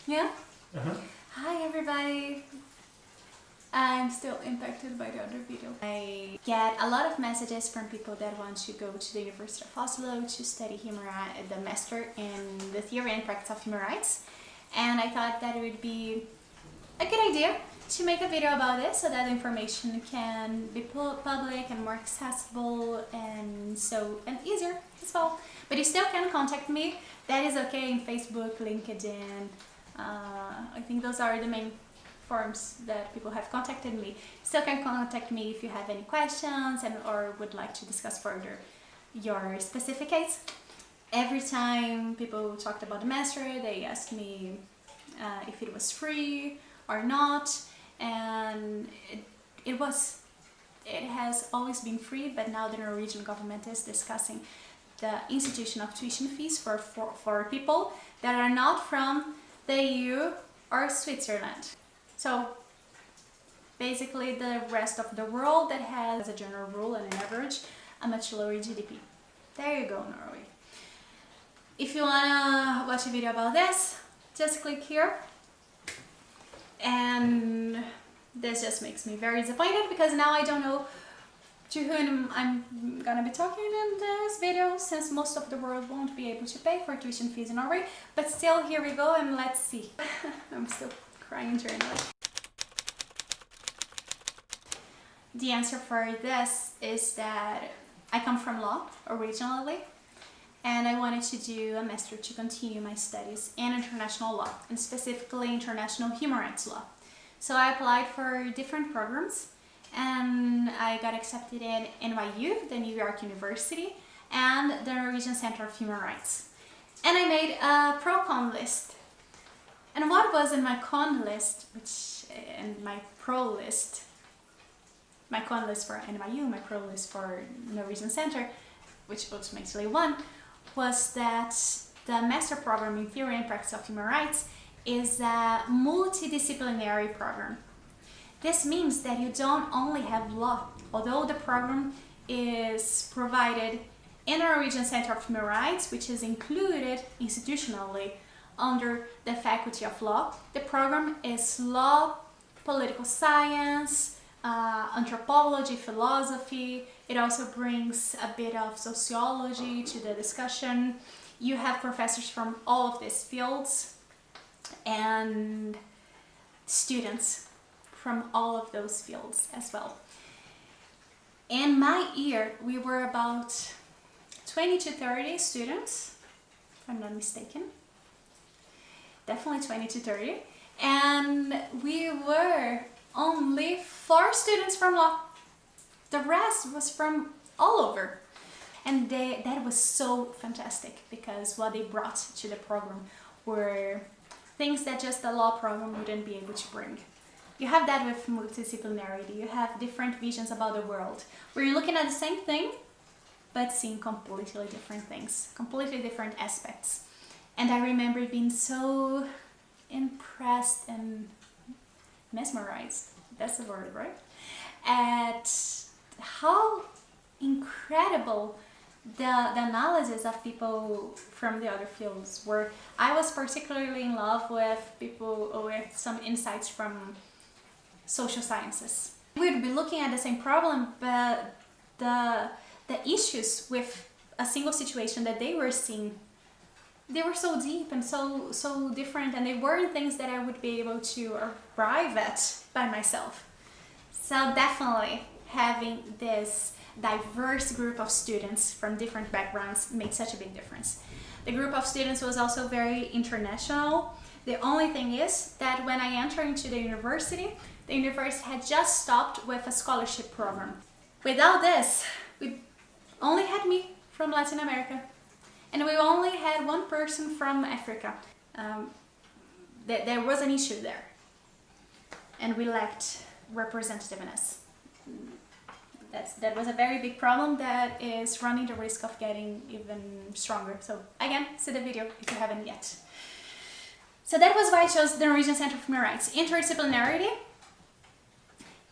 Yeah? Uh-huh. Hi everybody! I'm still impacted by the other video. I get a lot of messages from people that want to go to the University of Oslo to study the master in the theory and practice of human rights. And I thought that it would be a good idea to make a video about this so that the information can be public and more accessible and easier as well. But you still can contact me. That is okay in Facebook, LinkedIn. I think those are the main forms that people have contacted me. Still can contact me if you have any questions or would like to discuss further your specific case. Every time people talked about the master, they asked me if it was free or not, and it has always been free, but now the Norwegian government is discussing the institution of tuition fees for people that are not from the EU or Switzerland. So basically the rest of the world that has, as a general rule and an average, a much lower GDP. There you go, Norway. If you wanna watch a video about this, just click here. And this just makes me very disappointed because now I don't know to whom I'm gonna be talking in this video, since most of the world won't be able to pay for tuition fees in Norway. But still, here we go and let's see. I'm still crying during it. The answer for this is that I come from law originally, and I wanted to do a master to continue my studies in international law, and specifically international human rights law. So I applied for different programs, and I got accepted in NYU, the New York University, and the Norwegian Center of Human Rights. And I made a pro-con list. And what was in my con list, my con list for NYU, my pro list for Norwegian Center, which ultimately won, was that the master program in theory and practice of human rights is a multidisciplinary program. This means that you don't only have law, although the program is provided in the Norwegian Center of Human Rights, which is included institutionally under the Faculty of Law. The program is law, political science, anthropology, philosophy. It also brings a bit of sociology to the discussion. You have professors from all of these fields and students from all of those fields as well. In my year, we were about 20 to 30 students, if I'm not mistaken. Definitely 20 to 30. And we were only 4 students from law. The rest was from all over. And that was so fantastic because what they brought to the program were things that just the law program wouldn't be able to bring. You have that with multidisciplinarity. You have different visions about the world, where you're looking at the same thing, but seeing completely different things, completely different aspects. And I remember being so impressed and mesmerized, that's the word, right? At how incredible the analysis of people from the other fields were. I was particularly in love with people with some insights from social sciences. We'd be looking at the same problem, but the issues with a single situation that they were seeing, they were so deep and so different, and they weren't things that I would be able to arrive at by myself. So definitely having this diverse group of students from different backgrounds made such a big difference. The group of students was also very international. The only thing is that when I entered into the university had just stopped with a scholarship program. Without this, we only had me from Latin America, and we only had one person from Africa. There was an issue there, and we lacked representativeness. That was a very big problem that is running the risk of getting even stronger. So again, see the video if you haven't yet. So that was why I chose the Norwegian Center for Human Rights. Interdisciplinarity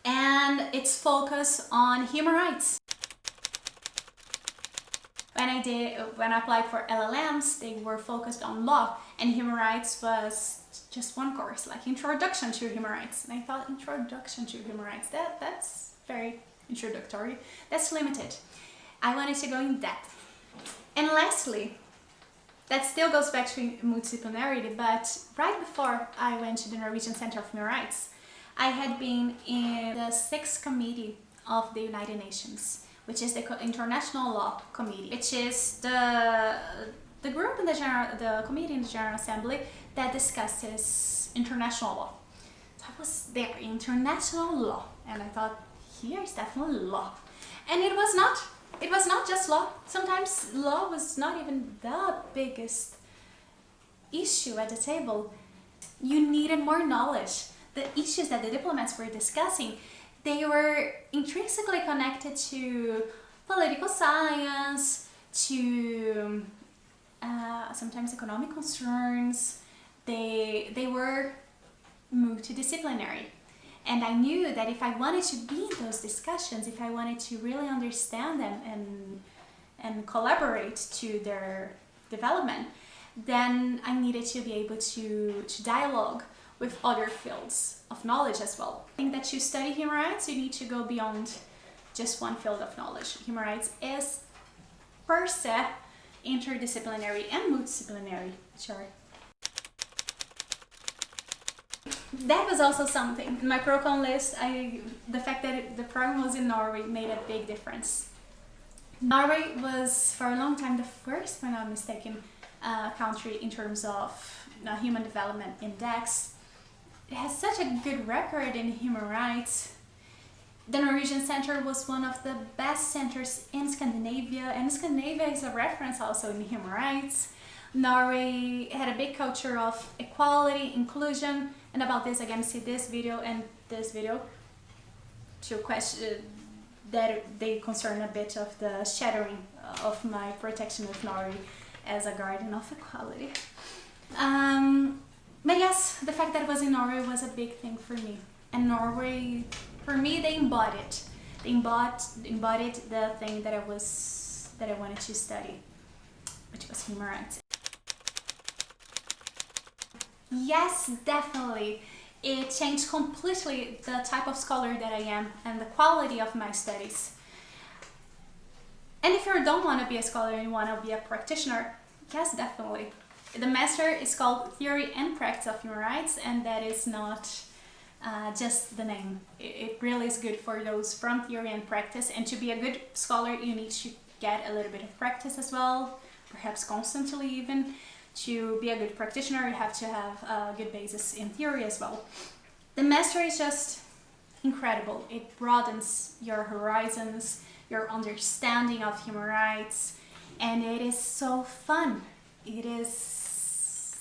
and its focus on human rights. when I applied for LLMs, they were focused on law, and human rights was just one course, like introduction to human rights. And I thought, introduction to human rights, that's very introductory, that's limited. I wanted to go in depth. And lastly, that still goes back to multidisciplinarity, but right before I went to the Norwegian Center of Human Rights, I had been in the 6th Committee of the United Nations, which is the International Law Committee, which is the group in the committee in the General Assembly that discusses international law. So I was there, international law, and I thought, here is definitely law. And it was not just law. Sometimes law was not even the biggest issue at the table. You needed more knowledge. The issues that the diplomats were discussing, they were intrinsically connected to political science, to sometimes economic concerns. They were multidisciplinary. And I knew that if I wanted to be in those discussions, if I wanted to really understand them and collaborate to their development, then I needed to be able to dialogue with other fields of knowledge as well. I think that to study human rights, you need to go beyond just one field of knowledge. Human rights is per se interdisciplinary and multidisciplinary. Sure. That was also something. In my pro-con list, the fact that the program was in Norway made a big difference. Norway was for a long time the first, if I'm not mistaken, country in terms of Human Development Index. It has such a good record in human rights. The Norwegian Center was one of the best centers in Scandinavia, and Scandinavia is a reference also in human rights. Norway had a big culture of equality, inclusion, and about this again, see this video and this video to question that they concern a bit of the shattering of my protection of Norway as a guardian of equality. But yes, the fact that it was in Norway was a big thing for me. And Norway, for me, they embodied the thing that I wanted to study, which was human rights. Yes, definitely. It changed completely the type of scholar that I am and the quality of my studies. And if you don't want to be a scholar and you want to be a practitioner, yes, definitely. The master is called Theory and Practice of Human Rights, and that is not just the name. It really is good for those from theory and practice, and to be a good scholar you need to get a little bit of practice as well, perhaps constantly even. To be a good practitioner you have to have a good basis in theory as well. The master is just incredible. It broadens your horizons, your understanding of human rights, and it is so fun. It is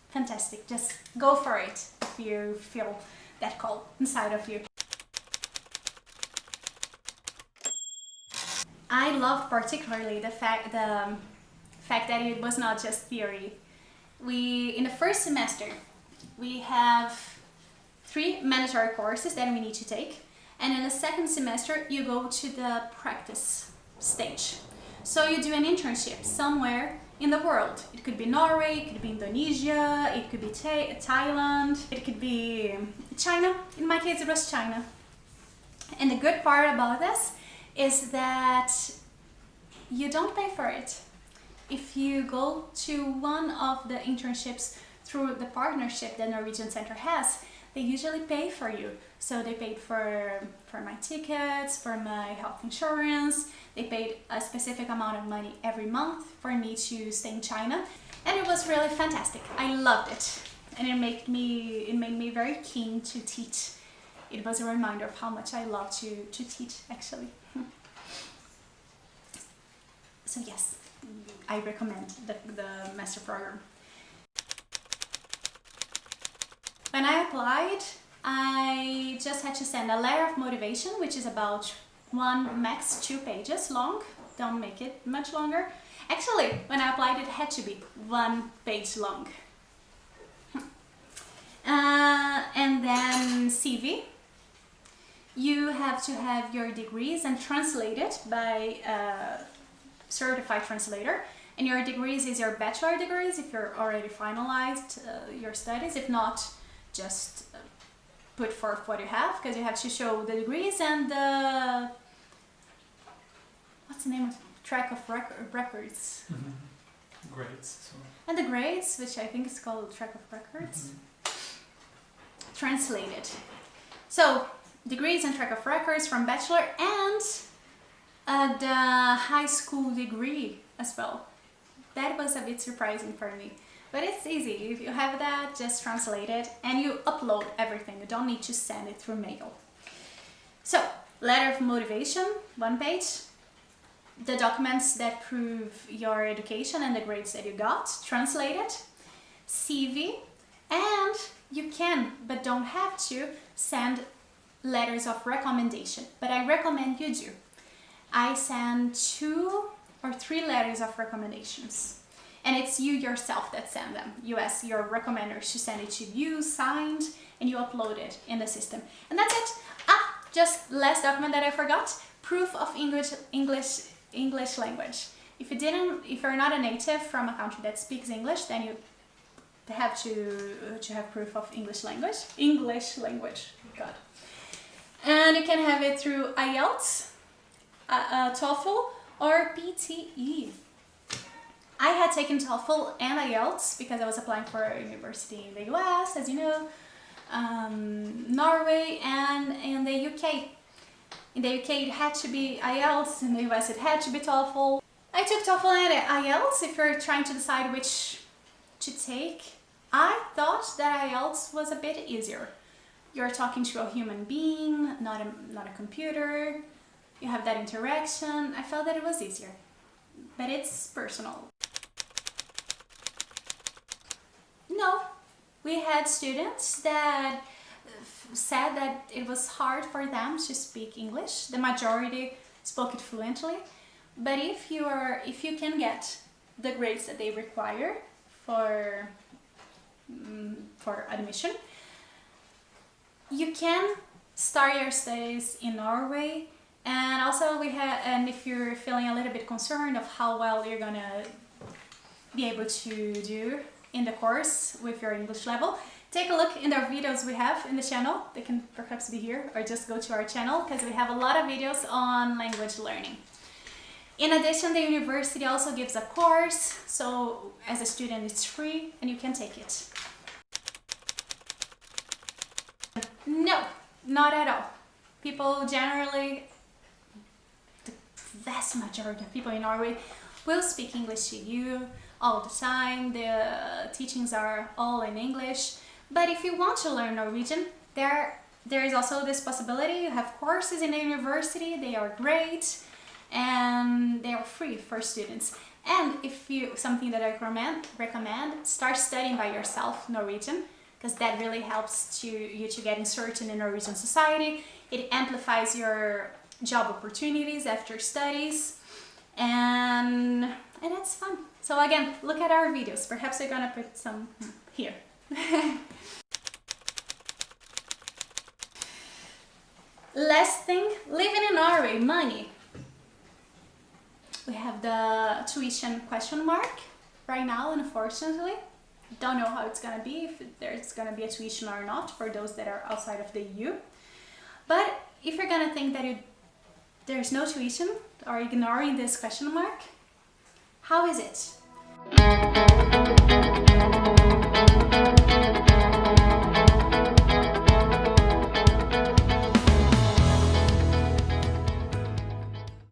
fantastic. Just go for it if you feel that call inside of you. I love particularly the fact that it was not just theory. In the first semester, we have 3 mandatory courses that we need to take, and in the second semester you go to the practice stage. So you do an internship somewhere in the world. It could be Norway, it could be Indonesia, it could be Thailand, it could be China. In my case it was China. And the good part about this is that you don't pay for it. If you go to one of the internships through the partnership that Norwegian Center has, they usually pay for you. So they paid for my tickets, for my health insurance. They paid a specific amount of money every month for me to stay in China. And it was really fantastic. I loved it. And it made me very keen to teach. It was a reminder of how much I love to teach, actually. So yes, I recommend the master program. When I applied, I just had to send a letter of motivation, which is about 1, max 2 pages long. Don't make it much longer. Actually, when I applied, it had to be 1 page long. And then CV. You have to have your degrees and translate it by certified translator. And your degrees is your bachelor degrees if you're already finalized your studies. If not, just put forth what you have, because you have to show the degrees and the, what's the name of track of records? Grades. So. And the grades, which I think is called track of records. Translated. So degrees and track of records from bachelor, and the high school degree as well. That was a bit surprising for me, but it's easy. If you have that, just translate it and you upload everything. You don't need to send it through mail. So, letter of motivation, 1 page. The documents that prove your education and the grades that you got, translated. CV, and you can, but don't have to, send letters of recommendation. But I recommend you do. I send 2 or 3 letters of recommendations, and it's you yourself that send them. You ask your recommenders to send it to you, signed, and you upload it in the system. And that's it. Just last document that I forgot, proof of English language. If you're not a native from a country that speaks English, then you have to have proof of English language. God. And you can have it through IELTS, TOEFL, or PTE. I had taken TOEFL and IELTS because I was applying for a university in the US, as you know, Norway, and in the UK. In the UK it had to be IELTS, in the US it had to be TOEFL. I took TOEFL and IELTS if you're trying to decide which to take. I thought that IELTS was a bit easier. You're talking to a human being, not a computer. You have that interaction. I felt that it was easier, but it's personal. No, we had students that said that it was hard for them to speak English. The majority spoke it fluently, but if you can get the grades that they require for admission, you can start your studies in Norway. And also and if you're feeling a little bit concerned of how well you're gonna be able to do in the course with your English level, take a look in the videos we have in the channel. They can perhaps be here, or just go to our channel, because we have a lot of videos on language learning. In addition, the university also gives a course, so as a student it's free and you can take it. No, not at all. People generally, the vast majority of people in Norway will speak English to you all the time. The teachings are all in English. But if you want to learn Norwegian, there is also this possibility. You have courses in the university, they are great, and they are free for students. And something that I recommend, start studying by yourself Norwegian, because that really helps you to get inserted in Norwegian society. It amplifies your job opportunities after studies, and it's fun. So again, look at our videos. Perhaps we're gonna put some here. Last thing, living in Norway, money. We have the tuition question mark right now, unfortunately. Don't know how it's gonna be, if there's gonna be a tuition or not for those that are outside of the EU. But if you're gonna think that there's no tuition, or ignoring this question mark, how is it?